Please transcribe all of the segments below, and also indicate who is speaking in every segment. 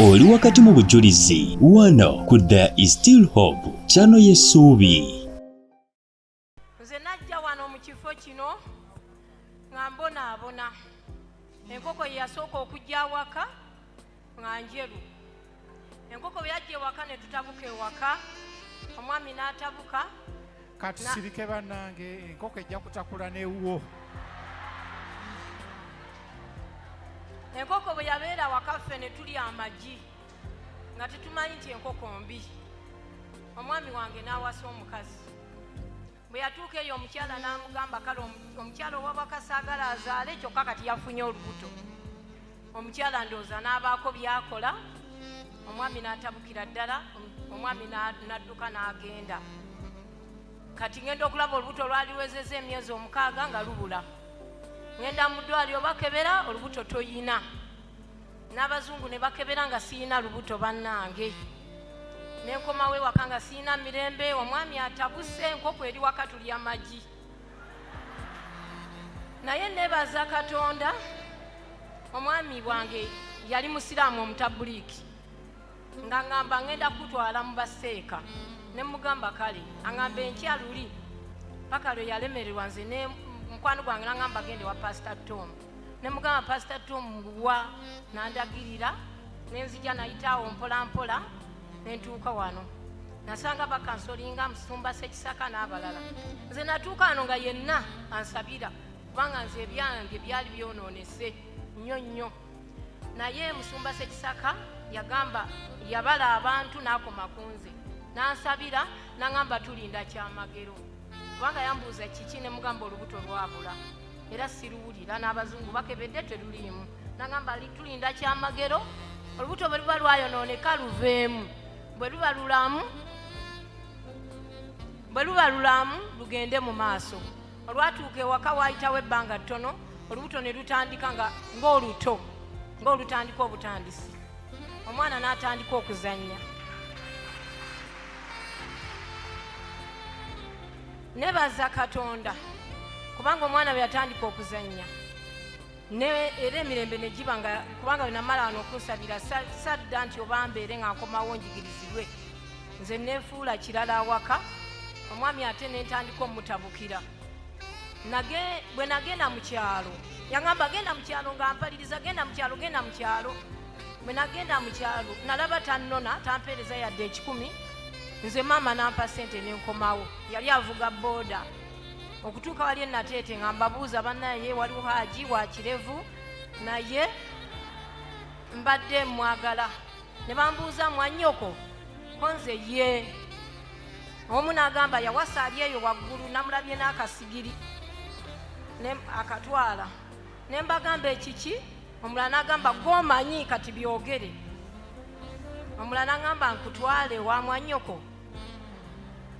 Speaker 1: oli wakati mu bujulizi wano ku There is Still Hope chano y'essuubi.
Speaker 2: Nze najja wano mu kifo kino nga mbonaabona enkoko yasooka okujja awaka nga njeru. Enkoko bwe yajja ewaka ne tutabuka ewaka, omwami n'atabuka.
Speaker 3: Katusirike bannange, enkoko ejja kutakula n'ewuwo.
Speaker 2: Enkoko bwe yabeera waka ffe ne tulya amagi nga tetumanyi nti enkoko mbi. Omwami wange n'awasa omukazi. Bwe yatuuka eyo omukyala n'amugamba kale omukyala ow'awaka saagala azaale kyokka kati yafunye olubuto. Omukyala ndowooza n'abaako byakola, omwami n'atabukira ddala, omwami n'adduka n'agenda. Kati ngenda okulaba olubuto lwali luwezezza emyezi 6 nga lubula. Ngenda mu ddwaliro bakebera olubuto toyina. N'abazungu ne bakebera nga siyina lubuto bannange. N'enkomawo ewaka nga siyina mirembe, omwami atabuse, enkoko eri waka tulya amagi. Naye neebaza Katonda, omwami wange yali musiraamu omutabuliiki. Nga ngamba ngenda kutwala mu baseeka. Ne mugamba kale, angamba enkya luli. Paka lwe yalemererwa nze ne mukwano gwange n'angamba agende wa Pastor Tom. Ne mugamba Pastor Tom wa n'andagirira, n'enzija nayitaawo mpola mpola, ne ntuuka wano. Nasanga bakansolinga Musumba Ssekisaka n'abalala. Nze natuuka wano nga yenna ansabira, kubanga nze ebyange byali byonoonese nnyo nnyo. Naye Musumba Ssekisaka yagamba yabala abantu n'akoma ku nze. N'ansabira n'angamba tulinda kyamagero. Kubanga yambuuza kiki ne mugamba olubuto lwabula. Era siruwulira n'abazungu bakebedde teruliimu. N'angamba tulinda kyamagero, olubuto bwe luba lwayonooneka luveemu. Bwe luba lulamu lugende mu maaso. Olwatuuka ewaka waayitawo ebbanga ttono, olubuto ne lutandika ng'olutandika obutandisi. Omwana n'atandika okuzannya. Nebaza Katonda kubanga omwana bwe yatandika okuzannya era emirembe ne giba nga kubanga bwe namala wano okunsabira sadda nti oba mbeere nga nkomawo njigirizibwe. Nze neefuula kirala awaka, omwami ate ne ntandika omutabukira. Bwe nagenda mu kyalo yangamba genda mu kyalo nga mpaliriza genda mu kyalo. Bwe nagenda mu kyalo nalaba tannona tampeereza yadde 10. Nze maama nampa ssente n'enkomawo. Yali avuga booda. Okutuuka wali enateete nga mbabuuza bannaye waliwo Haji wa Kirevu naye mbadde mwagala. Ne bambuuza mwannyoko konze ye. Omu n'agamba yawasa ali eyo waggulu namulabye n'akasigiri ne akatwala. Ne mbagamba ekiki? Omulala n'agamba gw'omanyi kati byogere. Omulala n'agamba nkutwale wa mwannyoko.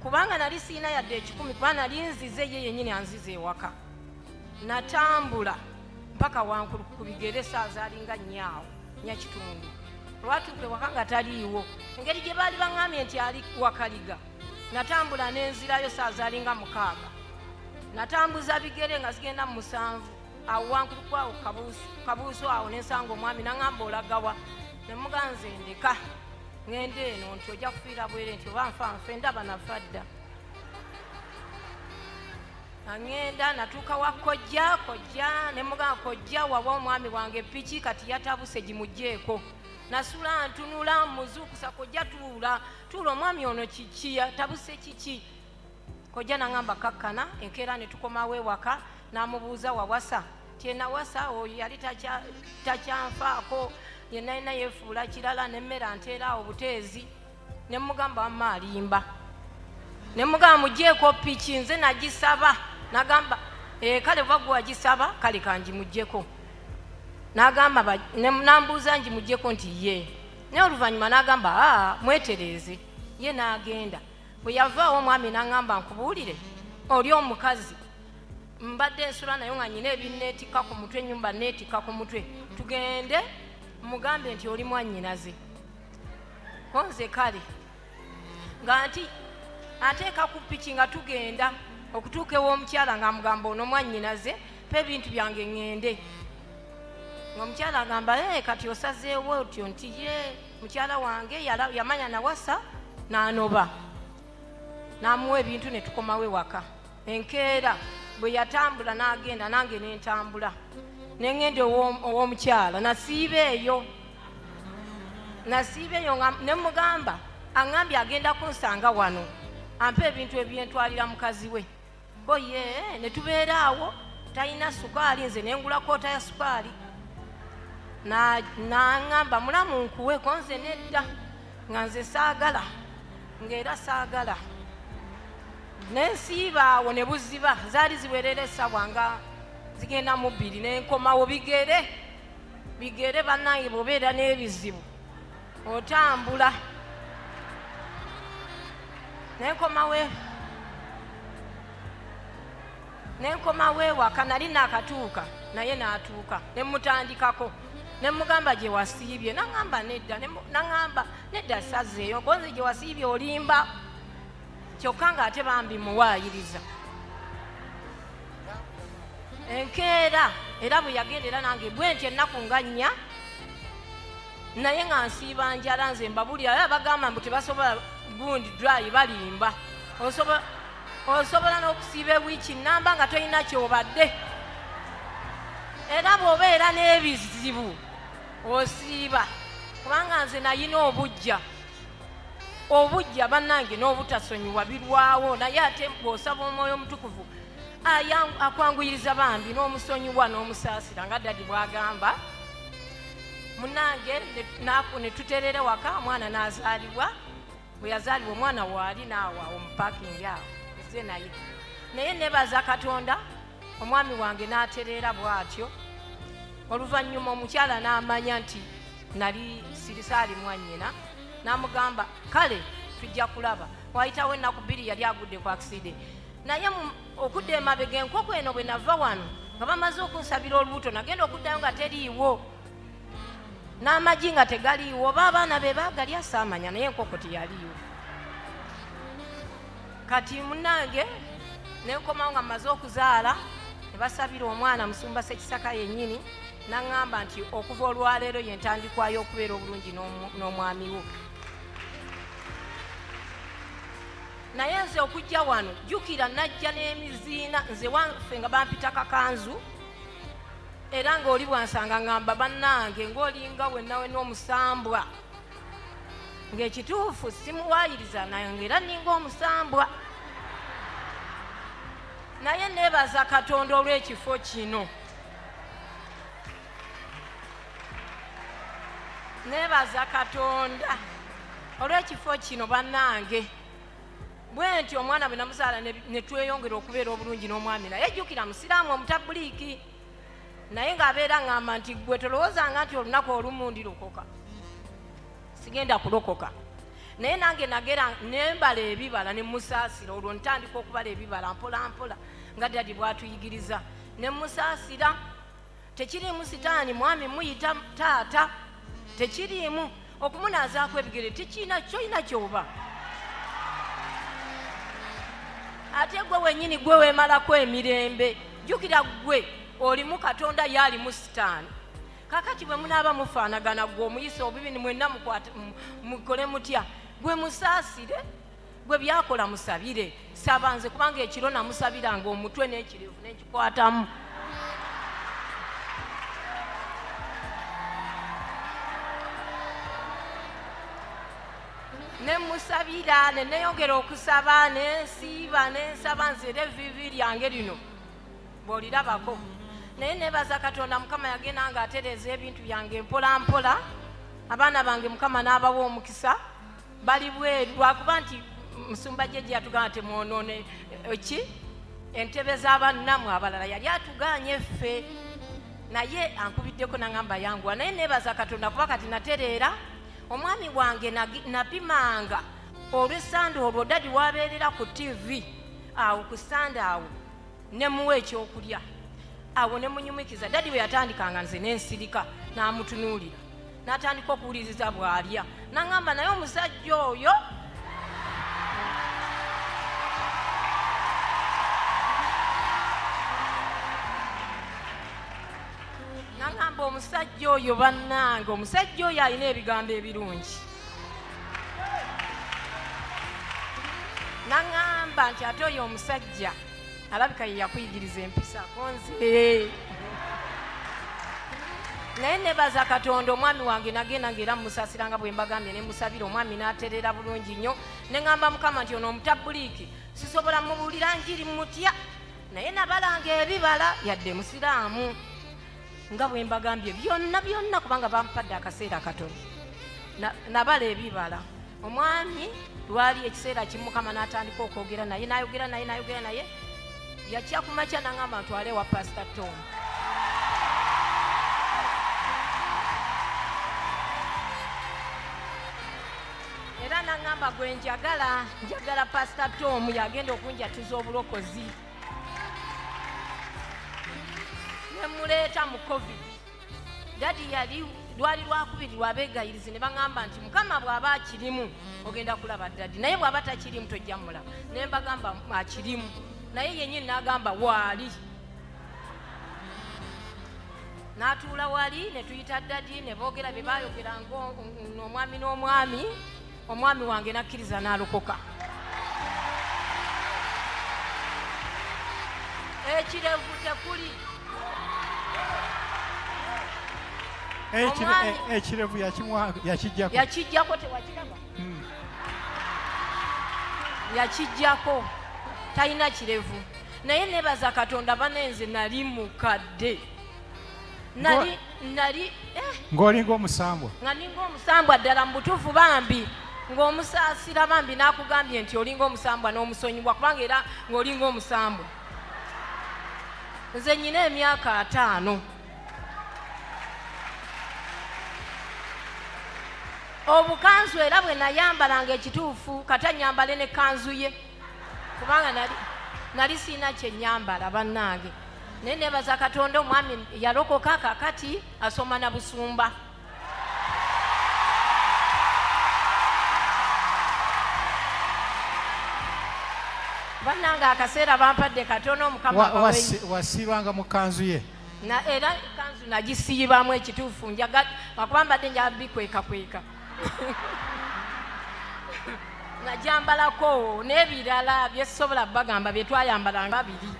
Speaker 2: Kubanga nali siina yadde 10 kubanga nali nzize ye yennyini anzize ewaka. Natambula mpaka wankulu ku bigere saaza alinga nnyaawo nyakitundu. Olwatuuka ewaka nga taliiwo, engeri gye baali baŋŋambye nti ali wakaliga. Natambula n'enzirayo saaza alinga 6. Natambuza bigere nga zigenda mu 7. Awo wankulu kwawo kabuuso awo n'ensanga omwami n'aŋŋamba olagawa. Ne muganze ndeka ngende eno nti ojja kufiira bwere nti oba nfe ndaba nafadda. Ngenda natuuka wa kojja ne mugamba kojja waba omwami wange piki kati yatabuse gimugjeeko. Nasula ntunula muzuukusa kojja tuula omwami ono kiki yatabuse kiki. Kojja n'aŋŋamba kakkana enkeera ne tukomawo ewaka n'amubuuza wawasa. Tyenawasa oyo yali takyanfaako. Yenna yenna yeefuula kirala n'emmere anteera obuteezi. Ne mugamba wamma alimba. Ne mugamba mugjeeko piki nze nagisaba. N'agamba kale bwe wagisaba kale kangimugyeko. N'agamba n'ambuuza ngimugyeko nti ye. Naye oluvannyuma n'agamba mwetereeze. Ye n'agenda. Bwe yavaawo omwami n'aŋŋamba nkubuulire oli omukazi mbadde ensula naye nga nnyina ebinneetikka ku mutwe ennyumba neetikka ku mutwe. Tugende mugambe nti oli mwannyinaze. Konze kale nga nti ateeka ku piki nga tugenda okutuuka ew'omukyala nga mugamba ono mwannyinaze pa ebintu byange ŋŋende. ng'omukyala agamba kati osazeewo otyo nti ye mukyala wange yamanya nawasa n'anoba n'amuwa ebintu ne tukomawo ewaka. Enkeera bwe yatambula n'agenda nange ne ntambula ne ngenda ow'omukyala nasiiba eyo ne mugamba aŋŋambye agenda kunsanga wano ampe ebintu ebyentwalira mukazi we boye ne tubeera awo talina sukaali nze ne ngula koota ya sukaali n'aŋŋamba mulamu nkuweko nze nedda nga nze saagala ng'era saagala nensiiba awo ne buziba zaali ziwerera essaawa nga zigenda mu 2 nenkomawo bigere bannange bw'obeera n'ebizibu otambula nenkomawo ewaka nali naakatuuka naye n'atuuka ne mutandikako ne mugamba gye wasiibye naŋŋamba nedda sazeeyo konze gye wasiibye olimba kyokka ng'ate bambi muwaayiriza enkeera era bwe yagendera nange bwe nti ennaku nga 4 naye nga nsiiba njala nze mbabulira bagamba mbu tebasobola gundi dry balimba osobola n'okusiiba ewiiki namba nga tolina kyobadde era bw'obeera n'ebizibu osiiba kubanga nze nayina obujja bannange n'obutasonyiwa birwawo naye ate bw'osaba omwoyo omutukuvu akwanguyiriza bambi n'omusonyiwa n'omusaasira nga dadi bw'agamba munange ne tuterera waka omwana n'azaalibwa bwe yazaalibwa omwana waali naawa omupakingi awo nze naye nebaza Katonda omwami wange n'atereera bw'atyo oluvannyuma omukyala n'amanya nti nali sirisaali mwannyina n'amugamba kale tujja kulaba wayitawo ennaku 2 yali agudde ku akiside naye okudda emabega enkoko eno bwe nava wano nga bamaze okunsabira olubuto nagenda okuddayo nga teriiwo n'amagi nga tegaliiwo oba abaana be baagalya saamanya naye enkoko teyaliiwo kati munnange nenkomawo nga mmaze okuzaala ne basabira omwana musumba Ssekisaka yennyini n'aŋŋamba nti okuva olwaleero ye ntandikwayo okubeera obulungi n'omwami wo naye nze okujja wano jjukira najja n'emiziina nze waffe nga bampita kakanzu era ng'oli bwansanga ŋŋamba bannange ng'olinga wennawe n'omusambwa ng'ekituufu simuwaayiriza nange era ninga omusambwa naye neebaza Katonda olw'ekifo kino neebaza Katonda olw'ekifo kino bannange bwe nti omwana bwe namuzaala ne tweyongera okubeera obulungi n'omwami naye jjukira musiraamu omutabuliiki naye ng'abeera ŋŋamba nti gwe tolowoozanga nti olunaku olumu ndirokoka sigenda kulokoka naye nange nagera nembala ebibala ne musaasira olwo ntandika okubala ebibala mpola mpola nga dadi bw'atuyigiriza ne musaasira tekiriimu Sitani mwami muyita taata tekiriimu okumunaazaako ebigere kyolina kyoba ate gwe wennyini gwe weemalako emirembe jjukira gwe olimu Katonda yaalimu Sitani kakati bwe munaaba mufaanagana gwe omuyisa obubi mwenna mukole mutya gwe musaasire gwe byakola musabire saba nze kubanga ekiro namusabiranga omutwe n'ekirevu n'ekikwatamu ne musabira ne neyongera okusaba nensiiba nensaba nze era evivi lyange lino bw'olirabako naye nebaza Katonda Mukama yagenda nga atereeza ebintu byange mpola mpola abaana bange Mukama n'abawa omukisa bali bweru lwakuba nti musumba jeje yatugamba temwonoone entebe z'abannammwe abalala yali atuganye ffe naye ankubiddeko naŋŋamba yanguwa naye nebaza Katonda kuba kati natereera omwami wange napimanga olw'essande olwo dadi wabeerera ku TV awo ku ssande awo ne muwa ekyokulya awo ne munyumikiza dadi bwe yatandikanga nze n'ensirika n'amutunuulira n'atandika okuwuliriza bw'alya n'aŋŋamba naye omusajja oyo n'aŋŋamba omusajja oyo bannange, omusajja oyo alina ebigambo ebirungi. Naŋŋamba nti ate oyo omusajja alabika ye yakuyigiriza empisa konze. Naye nebaza Katonda, omwami wange nagenda ng'era mumusasiranga bwe mbagambye ne musabira, omwami n'atereera bulungi nnyo. Ne ŋŋamba Mukama nti ono omutabuliiki sisobola mubuulira njiri mutya, naye nabalanga ebibala yadde musiraamu. Nga bwe mbagambye byonna kubanga bampadde akaseera katono. Nabala ebibala. Omwami lwali ekiseera kimu Mukama n'atandika okwogera naye, n'ayogera naye, yakya ku makya n'aŋŋamba ntwale wa Pastor Tom. Era n'aŋŋamba gwe njagala Pastor Tom yagenda okunjatuza obulokozi. Ne muleeta mu COVID. Dadi lwali lwakubiri lwabeegayirizi ne baŋŋamba nti Mukama bw'aba akirimu ogenda kulaba dadi, naye bw'aba takirimu tojja mulaba. Ne mbagamba akirimu, naye yennyini n'agamba waali. N'atuula wali ne tuyita dadi ne boogera bye baayogera ng'omwami n'omwami. Omwami wange nakkiriza n'alokoka. Ekirevu tekuli.
Speaker 3: Ekirevu yakijjako tewakiraba.
Speaker 2: Yakijjako talina kirevu. Naye nebaza Katonda banenze nali mukadde. Nali
Speaker 3: ng'olinga omusambwa.
Speaker 2: Nga ninga omusambwa ddala mu butuufu bambi. Ng'omusaasira bambi n'akugambye nti olinga omusambwa n'omusonyiwa kubanga era ng'olinga omusambwa. Nze nnyina emyaka 5. Obukanzu era bwe nayambalanga ekituufu kata nyambale ne kanzu ye kubanga nali siina kye nyambala bannange. Naye nebaza Katonda, omwami yalokoka kakati asoma na busumba. Bannange akaseera bampadde katono Mukama
Speaker 3: wasiibanga mu kanzu ye.
Speaker 2: Era kanzu nagisiibamu ekituufu lwakuba mbadde njagala bikweka. Najambalako n'ebirala byesobola bagamba bye twayambalanga babiri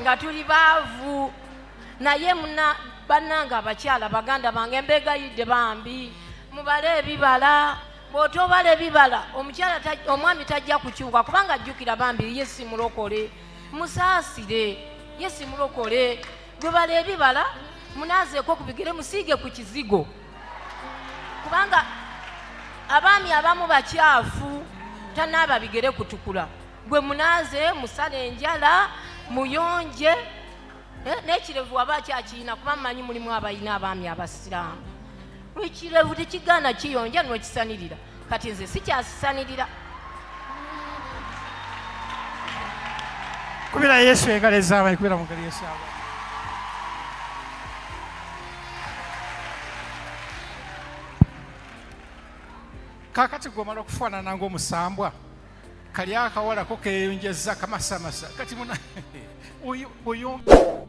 Speaker 2: nga tuli baavu. Naye bannange abakyala baganda bange mbeegayidde bambi mubale ebibala. Bw'otobala ebibala omwami tajja kukyuka kubanga ajjukira bambi ye si mulokole. Musaasire ye si mulokole. Gwe bala ebibala munaazeeko ku bigere musiige ku kizigo kubanga abaami abamu bakyafu tanaaba bigere kutukula. Gwe munaaze musale enjala muyonje. N'ekirevu aba kyakiyina kuba mmanyi mulimu abayina abaami abasiraamu. Ekirevu tekigaana kiyonja n'okisanirira. Kati nze sikyasisanirira.
Speaker 3: Kubira Yesu engalo ez'abantu, kubira mu ngalo Yesu abantu. Kakati gw'omala okufaanana ng'omusambwa kali akawalako keeyonjezza kamasamasa kati muna oyonge